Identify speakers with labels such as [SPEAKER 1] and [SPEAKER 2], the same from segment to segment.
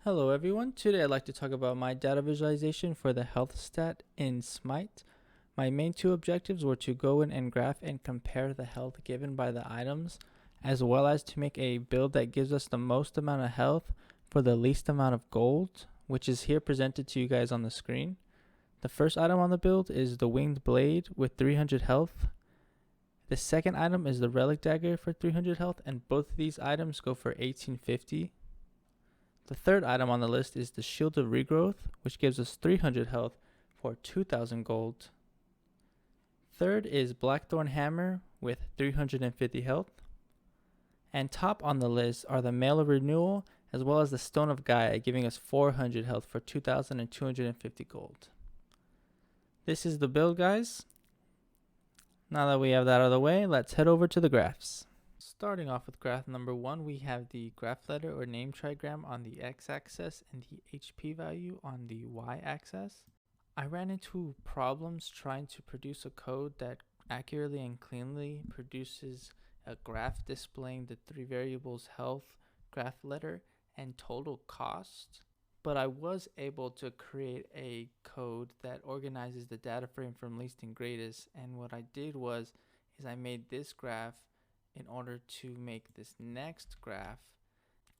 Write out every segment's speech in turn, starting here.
[SPEAKER 1] Hello everyone, today I'd like to talk about my data visualization for the health stat in Smite. My main two objectives were to go in and graph and compare the health given by the items, as well as to make a build that gives us the most amount of health for the least amount of gold, which is here presented to you guys on the screen. The first item on the build is the winged blade with 300 health. The second item is the relic dagger for 300 health, and both of these items go for 1850. The third item on the list is the Shield of Regrowth, which gives us 300 health for 2000 gold. Third is Blackthorn Hammer with 350 health. And top on the list are the Mail of Renewal as well as the Stone of Gaia, giving us 400 health for 2250 gold. This is the build, guys. Now that we have that out of the way, let's head over to the graphs. Starting off with graph number 1, we have the graph letter or name trigram on the x-axis and the HP value on the y-axis. I ran into problems trying to produce a code that accurately and cleanly produces a graph displaying the three variables health, graph letter, and total cost. But I was able to create a code that organizes the data frame from least and greatest, and what I did was I made this graph in order to make this next graph,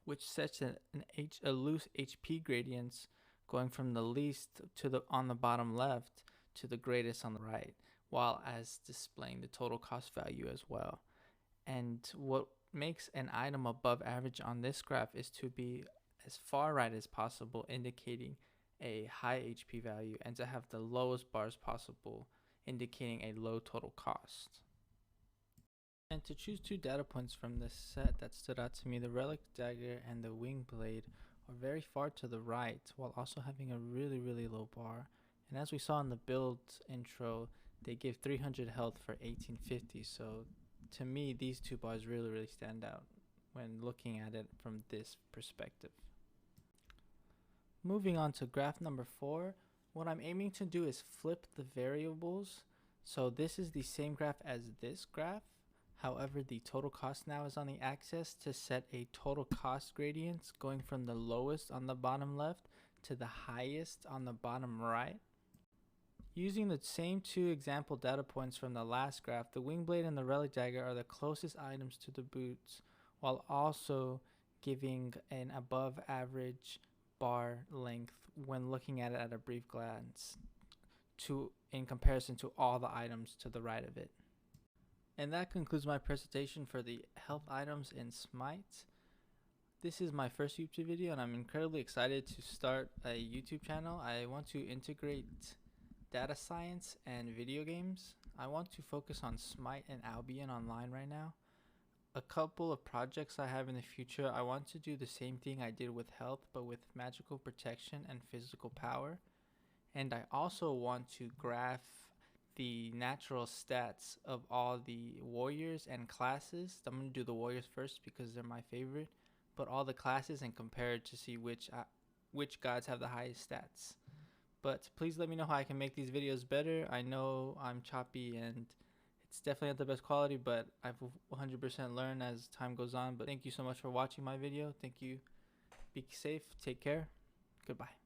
[SPEAKER 1] which sets a loose HP gradients going from the least to the on the bottom left to the greatest on the right, while as displaying the total cost value as well. And what makes an item above average on this graph is to be as far right as possible, indicating a high HP value, and to have the lowest bars possible, indicating a low total cost. And to choose two data points from this set that stood out to me, the relic dagger and the wing blade are very far to the right while also having a really low bar. And as we saw in the build intro, they give 300 health for 1850. So to me, these two bars really stand out when looking at it from this perspective. Moving on to graph number 4, what I'm aiming to do is flip the variables. So this is the same graph as this graph. However, the total cost now is on the axis to set a total cost gradients going from the lowest on the bottom left to the highest on the bottom right. Using the same two example data points from the last graph, the wing blade and the relic dagger are the closest items to the boots, while also giving an above average bar length when looking at it at a brief glance in comparison to all the items to the right of it. And that concludes my presentation for the health items in Smite. This is my first YouTube video and I'm incredibly excited to start a YouTube channel. I want to integrate data science and video games. I want to focus on Smite and Albion Online right now. A couple of projects I have in the future, I want to do the same thing I did with health, but with magical protection and physical power. And I also want to graph the natural stats of all the warriors and classes. I'm going to do the warriors first because they're my favorite, but all the classes and compare it to see which gods have the highest stats. But please let me know how I can make these videos better. I know I'm choppy and it's definitely not the best quality, but I've 100% learned as time goes on. But thank you so much for watching my video. Thank you. Be safe. Take care. Goodbye.